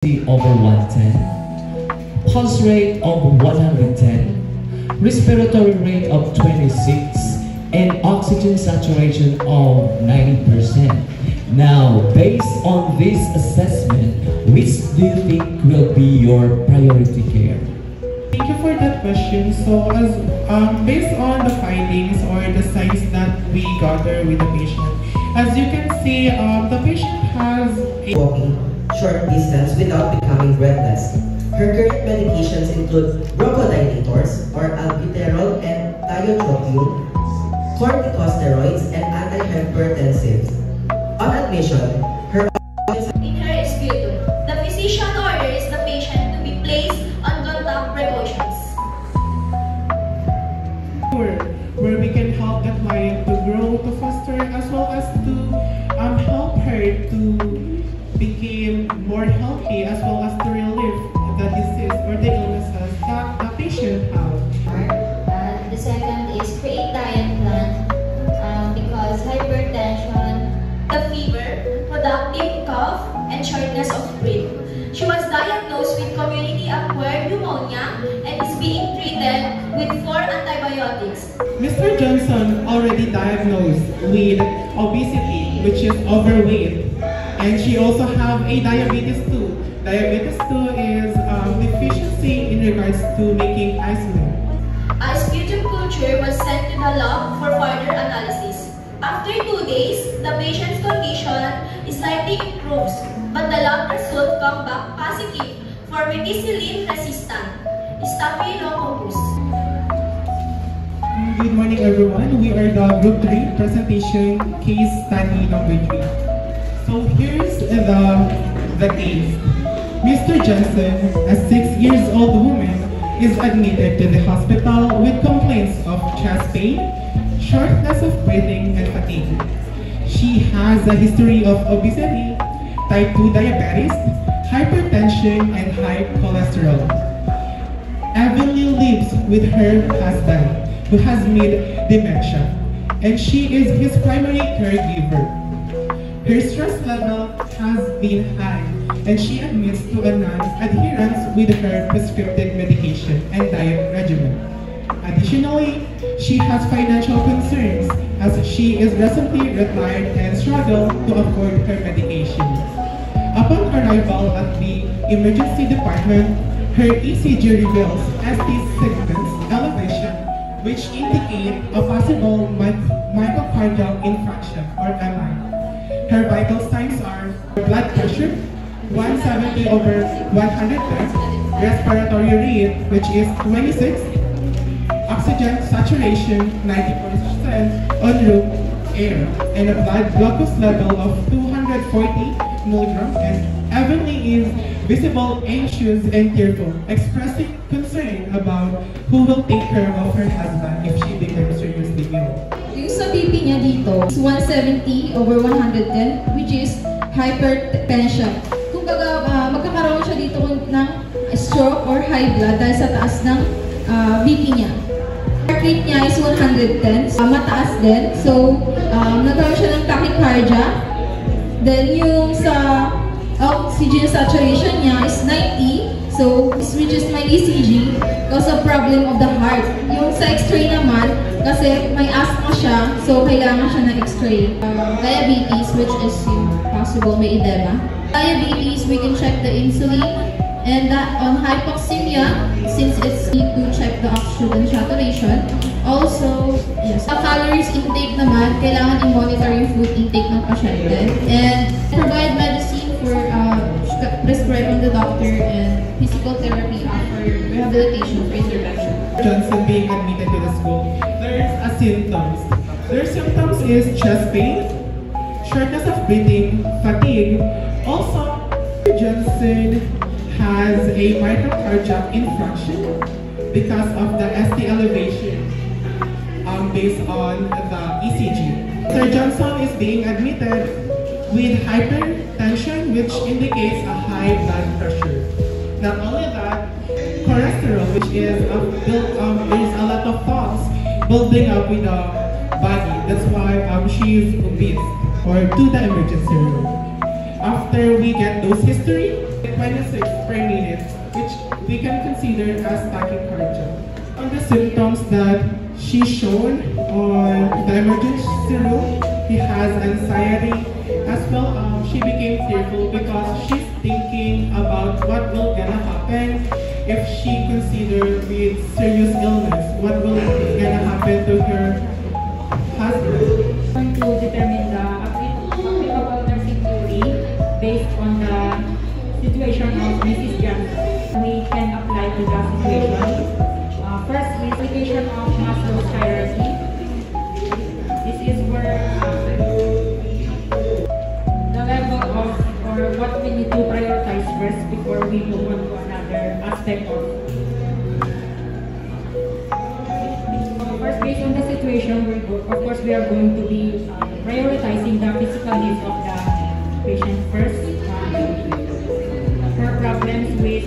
over 110, pulse rate of 110, respiratory rate of 26, and oxygen saturation of 90%. Now, based on this assessment, which do you think will be your priority care? Thank you for that question. So, as based on the findings or the signs that we gather with the patient, as you can see, the patient has walking short distance without becoming breathless. Her current medications include bronchodilators or albuterol and tiotropium, corticosteroids, and antihypertensives. On admission, her in her sputum, the physician orders the patient to be placed on contact precautions. Where we can help the client to grow to faster as well as to help her to become more healthy as well as to relieve the disease or the illnesses that the patient has. The second is create diet plan because hypertension, The fever, productive cough, and shortness of breath. She was diagnosed with community-acquired pneumonia and is being treated with 4 antibiotics. Mr. Johnson already diagnosed with obesity, which is overweight, and she also have a diabetes 2. Diabetes 2 is deficiency in regards to making insulin. A sputum culture was sent to the lab for further analysis. After 2 days, the patient's condition slightly improves, but the lab result come back positive for methicillin-resistant Staphylococcus. Good morning, everyone. We are the Group 3 presentation case study number 3. So here's the case. Mr. Johnson, a 6-year-old woman, is admitted to the hospital with complaints of chest pain, shortness of breathing, and fatigue. She has a history of obesity, type 2 diabetes, hypertension, and high cholesterol. Evelyn lives with her husband, who has dementia, and she is his primary caregiver. Her stress level has been high, and she admits to a non-adherence with her prescriptive medication and diet regimen. Additionally, she has financial concerns as she is recently retired and struggles to afford her medication. Upon arrival at the emergency department, her ECG reveals ST segments elevation, which indicate a possible myocardial infarction or MI. Her vital signs are blood pressure, 170 over 110, respiratory rate, which is 26, oxygen saturation 90% on room air, and a blood glucose level of 240 milligrams. And Evelyn is visible, anxious, and tearful, expressing concern about who will take care of her husband if she becomes seriously ill. Yung sa BP niya dito is 170 over 110, which is hypertension. Kung magkakaroon siya dito ng stroke or high blood dahil sa taas ng BP niya. Heart rate niya is 110, mataas din. So, nagkaroon siya ng tachycardia. Then, yung sa oxygen saturation niya is 90. So, which is my ECG cause of problem of the heart. Yung sa x-ray naman, kasi may asthma siya, so kailangan siya ng x-ray. Diabetes, which is yung possible may edema. Diabetes, we can check the insulin. And on hypoxemia, since it's need to check the oxygen saturation. Also, yes, sa calories intake naman, kailangan i-monitor yung food intake ng pasyente. And provide medicine for prescribed from the doctor and physical therapy after rehabilitation for intervention. Johnson being admitted to the school, there's a symptoms. Their symptoms is chest pain, shortness of breathing, fatigue. Also, Johnson has a myocardial infarction because of the ST elevation based on the ECG. Sir Johnson is being admitted with hypertension, which indicates a high blood pressure. Not only that, cholesterol, which is there's a lot of thoughts building up with the body. That's why she is obese or to the emergency room. After we get those history, 26 per minute, which we can consider as tachycardia. On the symptoms that she's shown on the emergency room, he has anxiety, as well she became fearful because she's thinking about what will gonna happen if she considered with serious illness, what will gonna happen to her husband. To determine the applicable nursing theory based on the situation of Mrs. Johnson. We can apply to the situation. First, the application of Maslow's hierarchy. This is where the level of, or what we need to prioritize first before we move on to another aspect of. First, based on the situation, of course, we are going to be prioritizing the physical needs of the patient first. Her problems with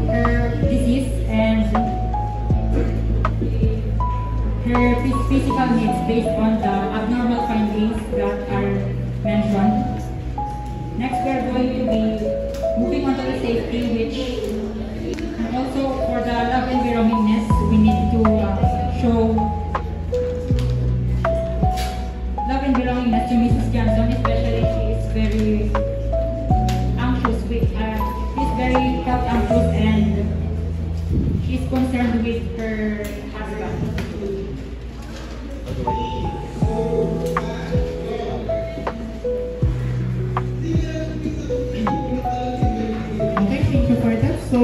her disease and her physical needs based on the abnormal findings that are mentioned. Next, we are going to be moving on to the safety, which and also for the love and belongingness, we need to show love and belongingness to Mrs. Johnson, especially she is very anxious with, she's very health anxious and she's concerned with her husband. Okay, thank you for that. So,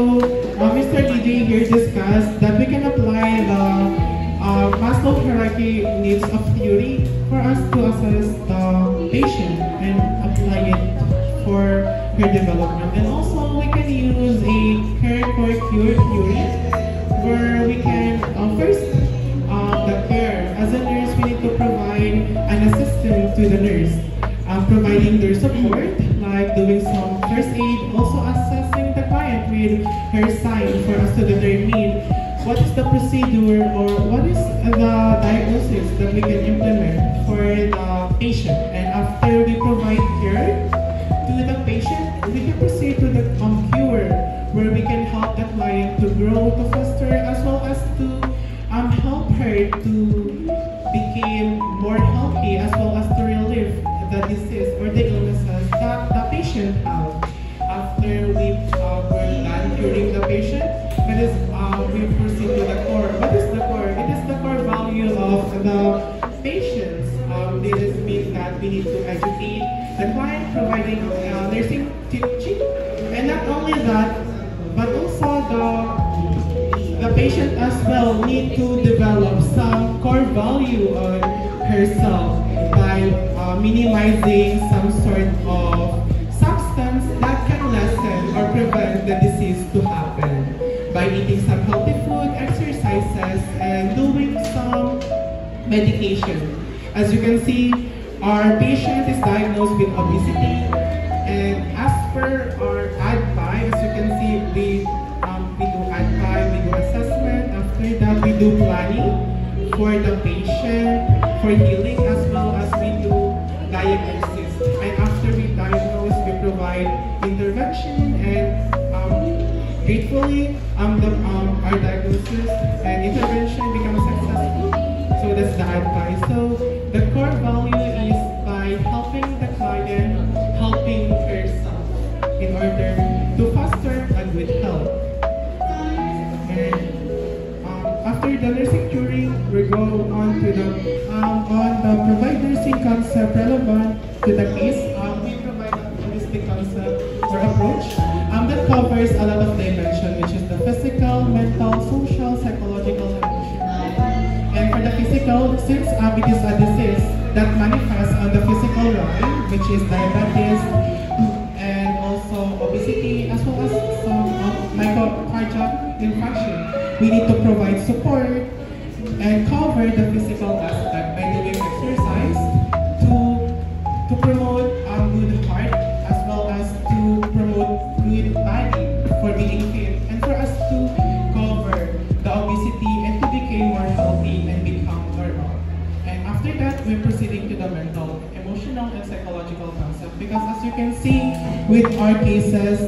Mr. DJ here discussed that we can apply the Maslow hierarchy needs of theory for us to assess the patient and apply it for her development. And also, we can use a care for cure theory where we can first the care. As a nurse, we need to provide an assistance to the nurse, providing their support, like doing some first aid, also assessing the client with her sign for us to determine what is the procedure or what is the diagnosis that we can implement for the patient. And after we provide care to the patient, we can proceed to the cure, where we can help the client to grow, to foster, as well as to help her to become more healthy, as well as to relieve the disease or the illnesses that the patient has. After we were done curing the patient, that is, we proceed to the core. What is the core? It is the core value of the patients. This means that we need to educate the client, providing nursing teaching, and not only that, but also the patient as well need to develop some core value on herself by minimizing some sort of substance that can lessen or prevent the disease to happen by eating some healthy food, exercises, and doing some medication. As you can see, our patient is diagnosed with obesity, and as per our ADPI, as you can see, we do ADPI, we do assessment. After that, we do planning for the patient, for healing, as well as we do diagnosis. And after we diagnose, we provide intervention, and gratefully, our diagnosis and intervention becomes successful. So that's the advice. So the core value is by helping the client, helping herself in order to foster a good health. And after the nursing curing, we go on to the provide nursing concept relevant to the case. We provide a holistic concept or approach that covers a lot of dimensions, which is the physical, mental, social, psychological, and emotional. And for the physical, since it is a disease that manifests on the physical realm, which is diabetes and also obesity, as well as some myocardial infarction, we need to provide support and cover the physical aspect by doing exercise to promote a good heart, as well as to promote good body for being fit, and for us to cover the obesity and to become more healthy and become normal. And after that, we're proceeding to the mental, emotional, and psychological concept, because as you can see, with our cases,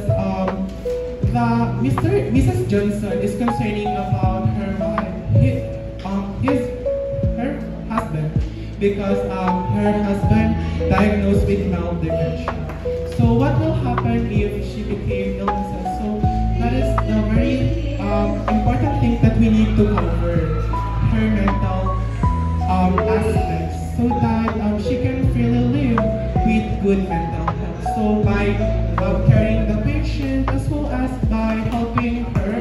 Mrs. Johnson is concerning about her husband, because her husband diagnosed with mild dementia. So what will happen if she became illnesses? So that is the very important thing that we need to cover, her mental aspects, so that she can freely live with good mental health. So by caring the patient, as well as by helping her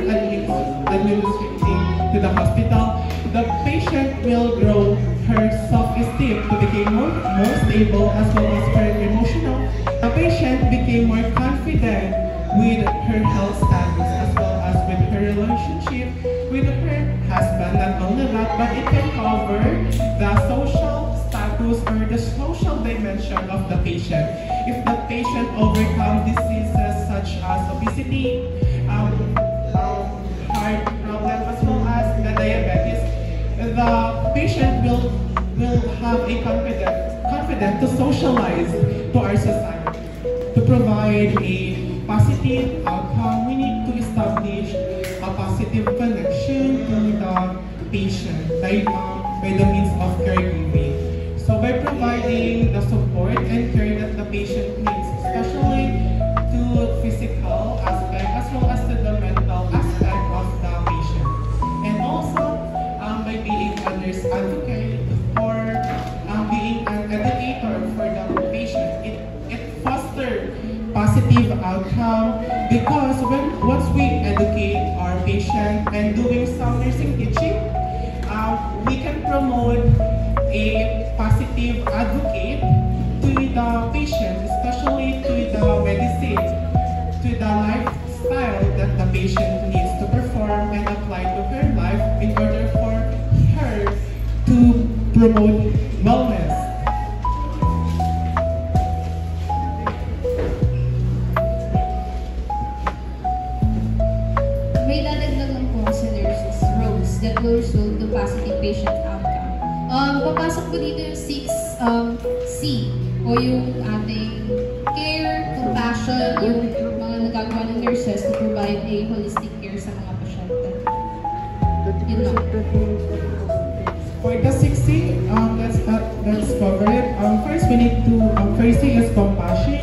administrating to the hospital, the patient will grow her self-esteem to become more stable, as well as her emotional. The patient became more confident with her health status, as well as with her relationship with her husband. Not only that, but it can cover the social status or the social dimension of the patient. If the patient overcomes diseases such as obesity, heart problem, as well as the diabetes, the patient will have a confidence to socialize to our society. To provide a positive outcome, we need to establish a positive connection to the patient by the means of caregiving. So by providing the support and care that the patient needs, especially to physical aspect as well as to the mental aspect of the patient. And also by being others advocate or being an educator for the patient, it fosters positive outcome, because once we educate our patient and doing some nursing teaching, we can promote a positive advocate to the patient, especially to the medicine, to the lifestyle that the patient needs to perform and apply to her life in order for her to promote wellness. May dadagdag lang po sa nurses roles that will result to positive patient outcome. Papasok po dito yung 6C o yung ating care, compassion, yung mga nagagawa ng nurses to provide a holistic care sa mga pasyente. Yun lang. For the 6C, let's cover it. First, we need to, first thing is compassion.